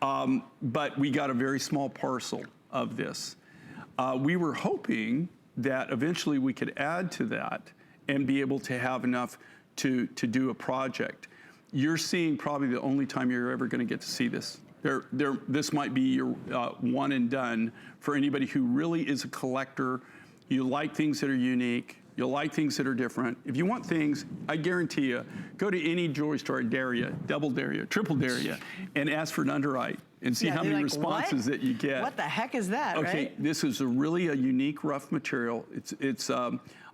But we got a very small parcel of this. We were hoping that eventually we could add to that and be able to have enough to do a project. You're seeing probably the only time you're ever going to get to see this. This might be your one and done for anybody who really is a collector. You like things that are unique. You like things that are different. If you want things, I guarantee you, go to any jewelry store, dare you, double dare you, triple dare you, and ask for Nunderite and see how many responses that you get. What the heck is that, okay, right? This is really a unique rough material. It's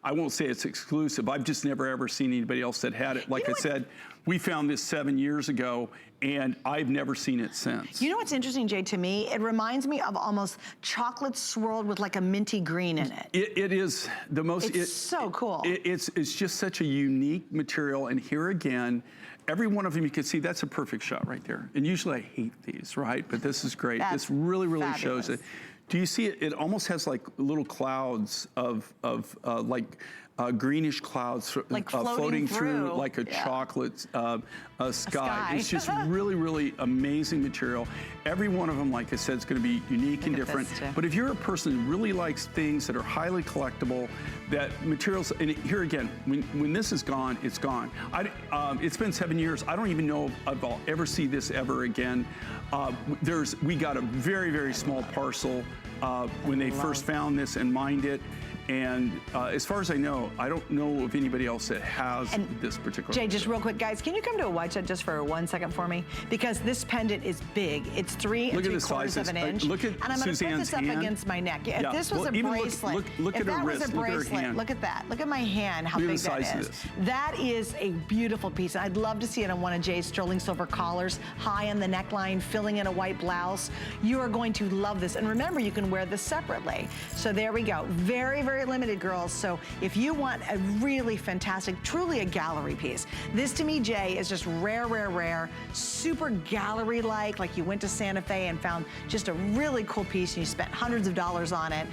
I won't say it's exclusive. I've just never ever seen anybody else that had it. Like I said, we found this 7 years ago, and I've never seen it since. You know what's interesting, Jay, to me? It reminds me of almost chocolate swirled with like a minty green in it. It is the most... It's so cool. It's just such a unique material, and here again, every one of them you can see, that's a perfect shot right there. And usually I hate these, right? But this is great. This really, really shows it. Do you see it? It almost has like little clouds of like greenish clouds like floating through like a chocolate sky. It's just really, really amazing material. Every one of them, like I said, is going to be unique and different. But if you're a person who really likes things that are highly collectible, that materials, and here again, when this is gone, it's gone. It's been 7 years. I don't even know if I'll ever see this ever again. We got a very, very small parcel when they first found this and mined it. And as far as I know, I don't know of anybody else that has this particular. Jay, just real quick, guys, can you come to a wide shot just for 1 second for me? Because this pendant is big. It's 3 3/4 of an inch. Look at and I'm going to put this up against my neck. If this was a bracelet, look at her wrist. Look at her hand. Look at that. Look at my hand, how big that is. That is a beautiful piece. I'd love to see it on one of Jay's sterling silver collars, high on the neckline, filling in a white blouse. You are going to love this. And remember, you can wear this separately. So there we go. Very, very limited, girls. So if you want a really fantastic, truly a gallery piece, this to me, Jay, is just rare, rare, rare, super gallery-like, like you went to Santa Fe and found just a really cool piece and you spent hundreds of dollars on it.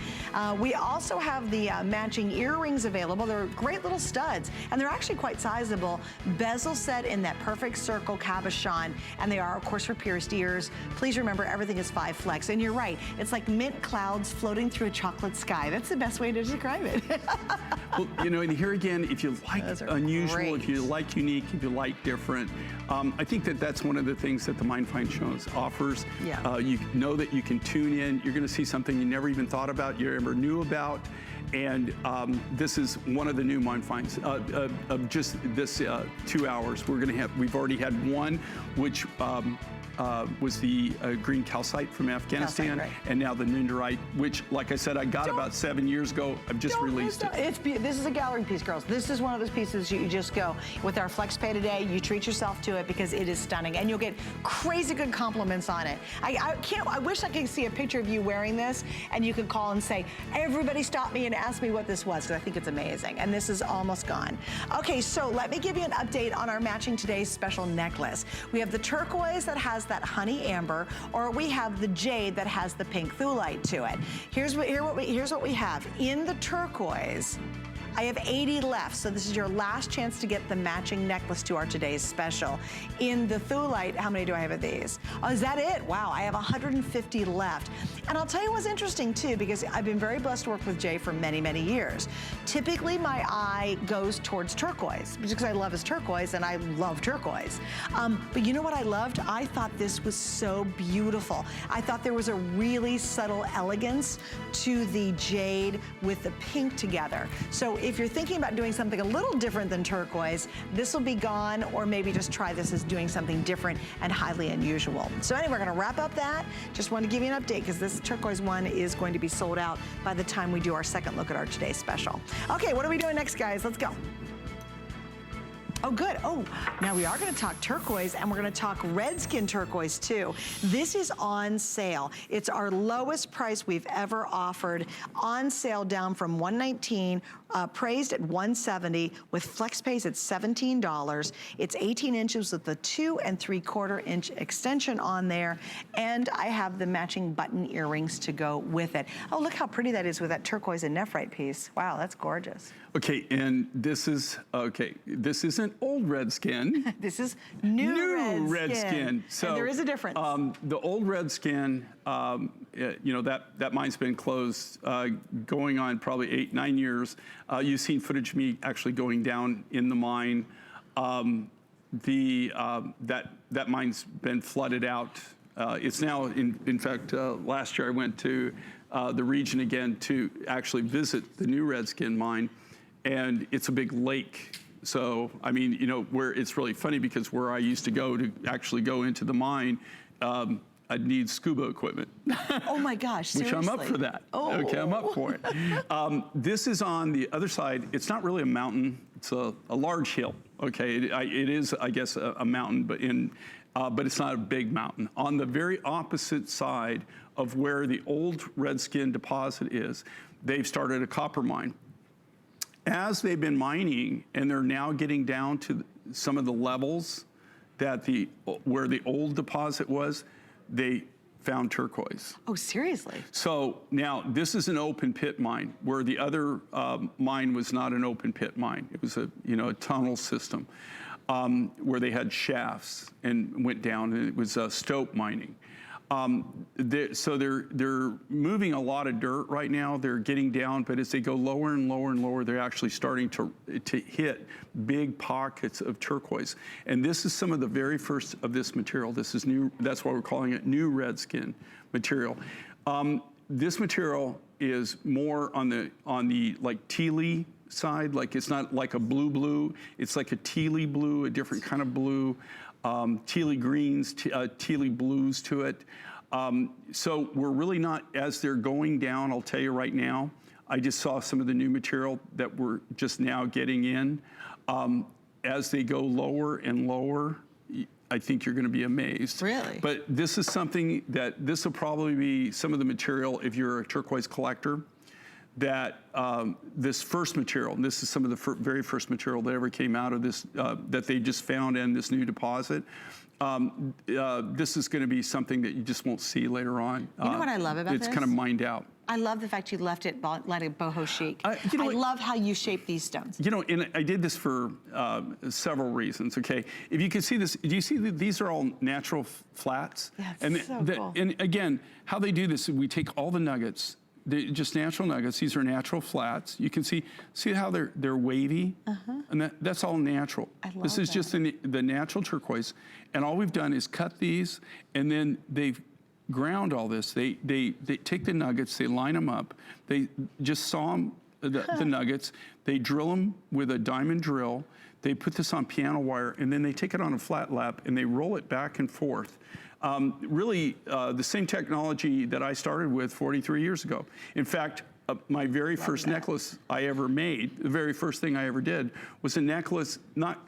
We also have the matching earrings available. They're great little studs, and they're actually quite sizable. Bezel set in that perfect circle cabochon, and they are, of course, for pierced ears. Please remember, everything is 5 flex, and you're right, it's like mint clouds floating through a chocolate sky. That's the best way to describe it. Well, you know, and here again, if you like unusual, if you like unique, if you like different, I think that's one of the things that the MindFind shows offers. You know that you can tune in. You're going to see something you never even thought about, you ever knew about. And this is one of the new MindFinds of just this 2 hours. We've already had one, which was the green calcite from Afghanistan, and now the Nunderite, which, like I said, I got about 7 years ago. I've just released it. This is a gallery piece, girls. This is one of those pieces you just go, with our Flex Pay today, you treat yourself to it because it is stunning, and you'll get crazy good compliments on it. I wish I could see a picture of you wearing this, and you could call and say, everybody stop me and ask me what this was, because I think it's amazing, and this is almost gone. Okay, so let me give you an update on our matching today's special necklace. We have the turquoise that has that honey amber, or we have the jade that has the pink thulite to it. Here's what we have. In the turquoise, I have 80 left, so this is your last chance to get the matching necklace to our today's special. In the thulite, how many do I have of these? Oh, is that it? Wow, I have 150 left. And I'll tell you what's interesting too, because I've been very blessed to work with Jay for many, many years. Typically, my eye goes towards turquoise, because I love his turquoise and I love turquoise. But you know what I loved? I thought this was so beautiful. I thought there was a really subtle elegance to the jade with the pink together. So if you're thinking about doing something a little different than turquoise, this will be gone, or maybe just try this as doing something different and highly unusual. So anyway, we're gonna wrap up that. Just wanted to give you an update because this turquoise one is going to be sold out by the time we do our second look at our today's special. Okay, what are we doing next, guys? Let's go. Oh, good. Oh, now we are going to talk turquoise, and we're going to talk Redskin turquoise too. This is on sale. It's our lowest price we've ever offered. On sale, down from $119, praised at $170, with flex pays at $17. It's 18 inches with the 2 3/4 inch extension on there, and I have the matching button earrings to go with it. Oh, look how pretty that is with that turquoise and nephrite piece. Wow, that's gorgeous. Okay, and this isn't old Redskin. This is new Redskin. So and there is a difference. The old Redskin, you know, that mine's been closed going on probably 8, 9 years. You've seen footage of me actually going down in the mine. That mine's been flooded out. It's now, in fact, last year I went to the region again to actually visit the new Redskin mine, and it's a big lake. So, I mean, you know, where it's really funny because where I used to go to actually go into the mine, I'd need scuba equipment. Oh my gosh, seriously? Which I'm up for that. Oh. Okay, I'm up for it. This is on the other side. It's not really a mountain. It's a large hill. Okay, it is, I guess, a mountain, but it's not a big mountain. On the very opposite side of where the old Redskin deposit is, they've started a copper mine. As they've been mining, and they're now getting down to some of the levels that where the old deposit was, they found turquoise. Oh, seriously? So now this is an open pit mine, where the other mine was not an open pit mine. It was a tunnel system where they had shafts and went down, and it was stope mining. So they're moving a lot of dirt right now. They're getting down, but as they go lower and lower and lower, they're actually starting to hit big pockets of turquoise. And this is some of the very first of this material. This is new. That's why we're calling it new redskin material. This material is more on the like tealy side. Like, it's not like a blue. It's like a tealy blue, a different kind of blue. Tealy greens, tealy blues to it. So we're really not, as they're going down, I'll tell you right now, I just saw some of the new material that we're just now getting in. As they go lower and lower, I think you're going to be amazed. Really? But this is something that, this will probably be some of the material, if you're a turquoise collector, that this first material, and this is some of the very first material that ever came out of this, that they just found in this new deposit. This is going to be something that you just won't see later on. You know what I love about this? It's this? kind of mined out. I love the fact you left it like a boho chic. I You know what? love how you shape these stones. You know, and I did this for several reasons, okay? If you can see this, do you see that these are all natural flats? Yeah, it's And so cool. And again, how they do this, we take all the nuggets, they're just natural nuggets. These are natural flats. You can see how they're wavy, and that's all natural. I love this is that. just the natural turquoise, and all we've done is cut these, and then they've ground all this. They take the nuggets, they line them up, they just saw them, the nuggets, they drill them with a diamond drill. They put this on piano wire, and then they take it on a flat lap, and they roll it back and forth. Really, the same technology that I started with 43 years ago. In fact, my very first necklace I ever made, the very first thing I ever did, was a necklace not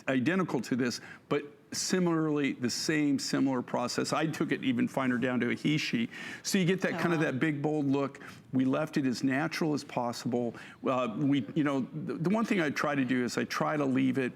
identical to this, but similarly, the same similar process. I took it even finer down to a he-she. So you get that kind of that big, bold look. We left it as natural as possible. The one thing I try to do is I try to leave it,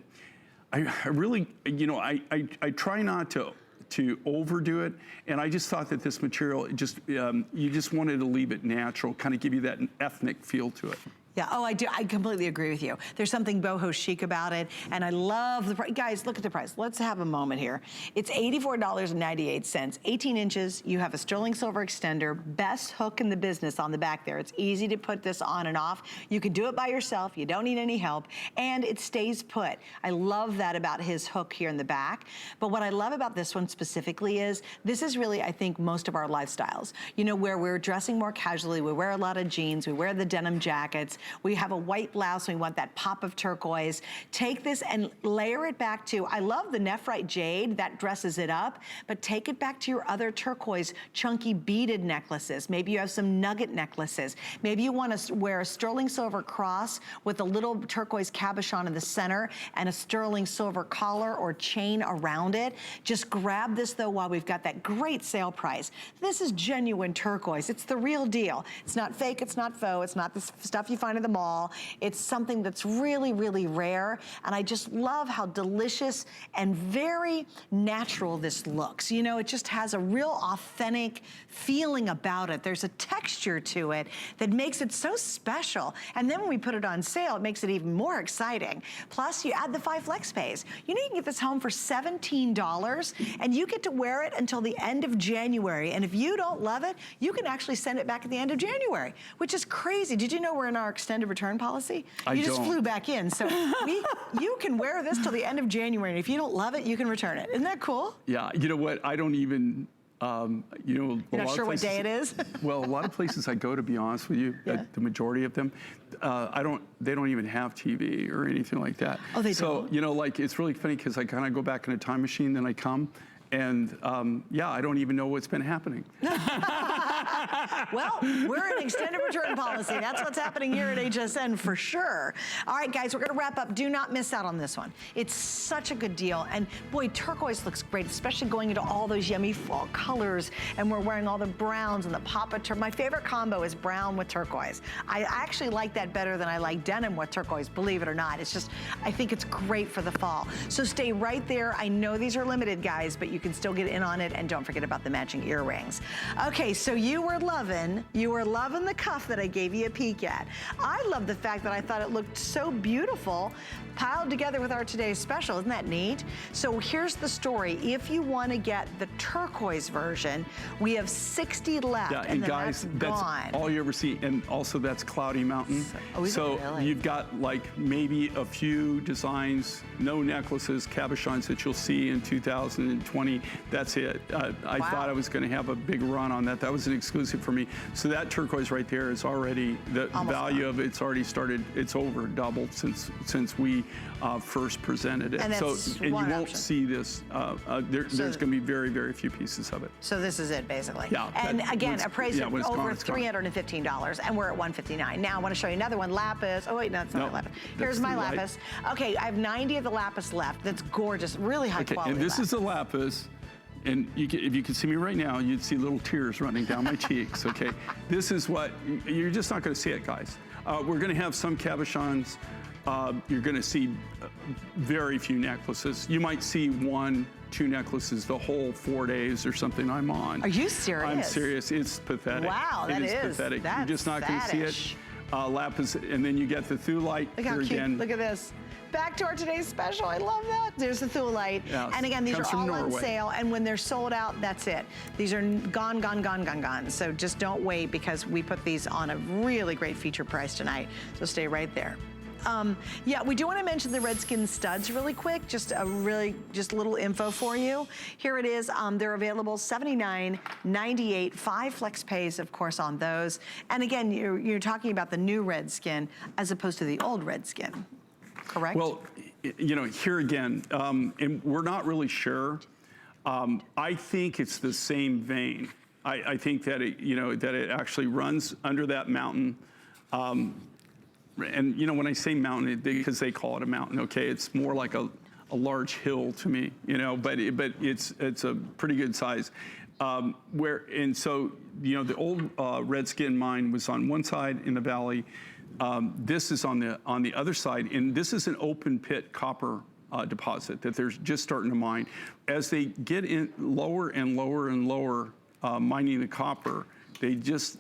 I really, I try not to overdo it, and I just thought that this material, you just wanted to leave it natural, kind of give you that ethnic feel to it. Yeah, oh, I do. I completely agree with you. There's something boho chic about it, and I love the price. Guys, look at the price. Let's have a moment here. It's $84.98, 18 inches. You have a sterling silver extender, best hook in the business on the back there. It's easy to put this on and off. You can do it by yourself. You don't need any help, and it stays put. I love that about his hook here in the back. But what I love about this one specifically is this is really, I think, most of our lifestyles. You know, where we're dressing more casually, we wear a lot of jeans, we wear the denim jackets, we have a white blouse, we want that pop of turquoise. Take this and layer it back to, I love the nephrite jade, that dresses it up, but take it back to your other turquoise, chunky beaded necklaces. Maybe you have some nugget necklaces. Maybe you want to wear a sterling silver cross with a little turquoise cabochon in the center and a sterling silver collar or chain around it. Just grab this though while we've got that great sale price. This is genuine turquoise. It's the real deal. It's not fake, it's not faux, it's not the stuff you find in the mall. It's something that's really, really rare. And I just love how delicious and very natural this looks. You know, it just has a real authentic feeling about it. There's a texture to it that makes it so special. And then when we put it on sale, it makes it even more exciting. Plus, you add the 5 flex pays. You know, you can get this home for $17, and you get to wear it until the end of January. And if you don't love it, you can actually send it back at the end of January, which is crazy. Did you know we're in our extended return policy? You just flew back in. So you can wear this till the end of January, and if you don't love it, you can return it. Isn't that cool? Yeah, you know what? I don't even, You're not sure what day it is? Well, a lot of places I go, to be honest with you, the majority of them, they don't even have TV or anything like that. Oh, they don't? So, you know, like, it's really funny because I kind of go back in a time machine, then I come, and yeah, I don't even know what's been happening. Well, we're in extended return policy. That's what's happening here at HSN for sure. All right, guys, we're going to wrap up. Do not miss out on this one. It's such a good deal. And boy, turquoise looks great, especially going into all those yummy fall colors. And we're wearing all the browns and the pop of turquoise. My favorite combo is brown with turquoise. I actually like that better than I like denim with turquoise, believe it or not. It's just, I think it's great for the fall. So stay right there. I know these are limited, guys, but you can still get in on it. And don't forget about the matching earrings. Okay, so you were loving the cuff that I gave you a peek at. I love the fact that I thought it looked so beautiful piled together with our today's special. Isn't that neat? So here's the story. If you want to get the turquoise version, we have 60 left. Yeah, and guys, that's all you ever see. And also that's Cloudy Mountain. So really? You've got like maybe a few designs, no necklaces, cabochons that you'll see in 2020. That's it. I thought I was going to have a big run on that. That was an exclusive for me. So that turquoise right there is already, the value of it's already started, it's over doubled since we first presented it. And you won't see this, there's going to be very, very few pieces of it. So this is it, basically. Yeah. And again, appraised at over gone. $315, and we're at $159. Now I want to show you another one, lapis. Oh wait, no, it's not lapis. Here's my lapis. Okay, I have 90 of the lapis left. That's gorgeous, really high quality. And this is a lapis. And if you could see me right now, you'd see little tears running down my cheeks, okay? This is what, you're just not gonna see it, guys. We're gonna have some cabochons. You're gonna see very few necklaces. You might see 1, 2 necklaces the whole 4 days or something I'm on. Are you serious? I'm serious, it's pathetic. Wow, that is pathetic. That's you're just not gonna see it. Lapis, and then you get the thulite. Look how cute, again. Look at this. Back to our today's special. I love that. There's the thulite. Yes. And again, these are all on sale. And when they're sold out, that's it. These are gone, gone, gone, gone, gone. So just don't wait, because we put these on a really great feature price tonight. So stay right there. Yeah, we do want to mention the Redskin studs really quick. Just a little info for you. Here it is. They're available $79.98. 5 flex pays, of course, on those. And again, you're talking about the new Redskin as opposed to the old Redskin. Correct? Well, you know, here again, and we're not really sure. I think it's the same vein. I think that it actually runs under that mountain. And you know, when I say mountain, because they call it a mountain, okay, it's more like a large hill to me, you know, but it's a pretty good size. And so, you know, the old Redskin mine was on one side in the valley. This is on the other side, and this is an open pit copper deposit that they're just starting to mine. As they get in lower and lower and lower mining the copper, they just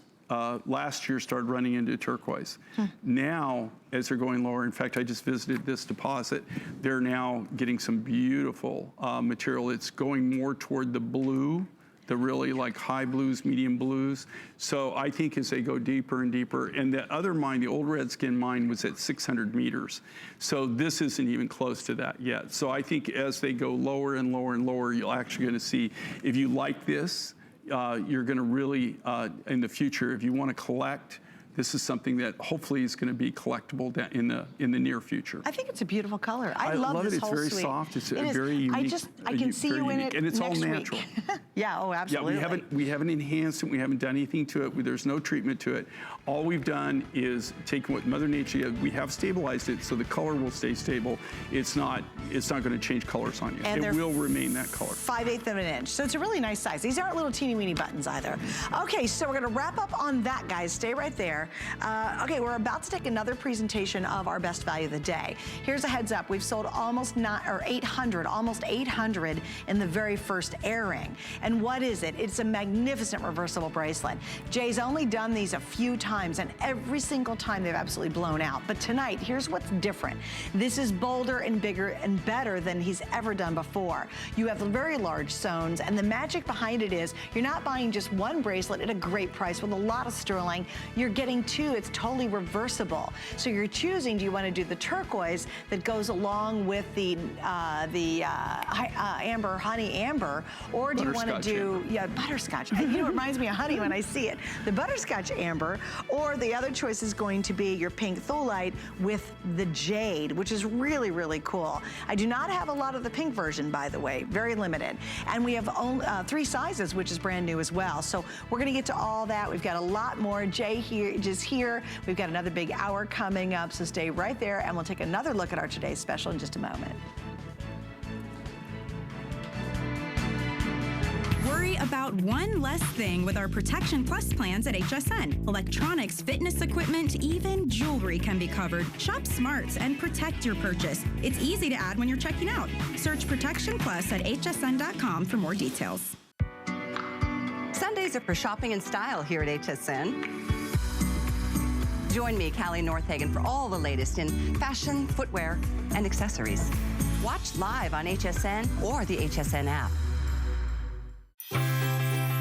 last year started running into turquoise. Now, as they're going lower, in fact, I just visited this deposit, they're now getting some beautiful material. It's going more toward the blue, the really like high blues, medium blues. So I think as they go deeper and deeper, and the other mine, the old Redskin mine, was at 600 meters. So this isn't even close to that yet. So I think as they go lower and lower and lower, you're actually gonna see, if you like this, you're gonna really, in the future, if you wanna collect, this is something that hopefully is going to be collectible in the near future. I think it's a beautiful color. I love this it. It's whole very suite. soft. It's very unique. I can see you in it and it's next all natural. Week. Yeah. Oh, absolutely. Yeah. We haven't enhanced it. We haven't done anything to it. There's no treatment to it. All we've done is taken what Mother Nature did. We have stabilized it so the color will stay stable. It's not going to change colors on you. And it will remain that color. 5/8 of an inch. So it's a really nice size. These aren't little teeny weeny buttons either. Okay, so we're going to wrap up on that, guys. Stay right there. Okay, we're about to take another presentation of our best value of the day. Here's a heads up. We've sold almost 800 in the very first airing. And what is it? It's a magnificent reversible bracelet. Jay's only done these a few times, and every single time they've absolutely blown out. But tonight, here's what's different. This is bolder and bigger and better than he's ever done before. You have very large stones, and the magic behind it is you're not buying just one bracelet at a great price with a lot of sterling. You're getting thing too, it's totally reversible. So you're choosing, do you want to do the turquoise that goes along with the amber, honey amber, or do you want to do, butterscotch. You know, it reminds me of honey when I see it. The butterscotch amber, or the other choice is going to be your pink tholite with the jade, which is really, really cool. I do not have a lot of the pink version, by the way, very limited. And we have only 3 sizes, which is brand new as well. So we're gonna get to all that. We've got a lot more. Jay is here. We've got another big hour coming up, so stay right there and we'll take another look at our today's special in just a moment. Worry about one less thing with our Protection Plus plans at HSN. Electronics, fitness equipment, even jewelry can be covered. Shop smart and protect your purchase. It's easy to add when you're checking out. Search Protection Plus at hsn.com for more details. Sundays are for shopping in style here at HSN. Join me, Callie Northagen, for all the latest in fashion, footwear, and accessories. Watch live on HSN or the HSN app.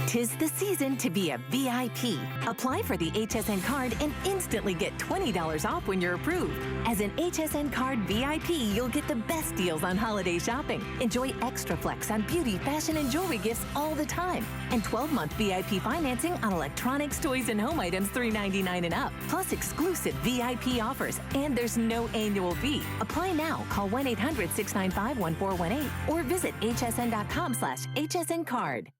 'Tis the season to be a VIP. Apply for the HSN card and instantly get $20 off when you're approved. As an HSN card VIP, you'll get the best deals on holiday shopping. Enjoy extra flex on beauty, fashion, and jewelry gifts all the time. And 12-month VIP financing on electronics, toys, and home items $3.99 and up. Plus exclusive VIP offers. And there's no annual fee. Apply now. Call 1-800-695-1418 or visit hsn.com/HSN card.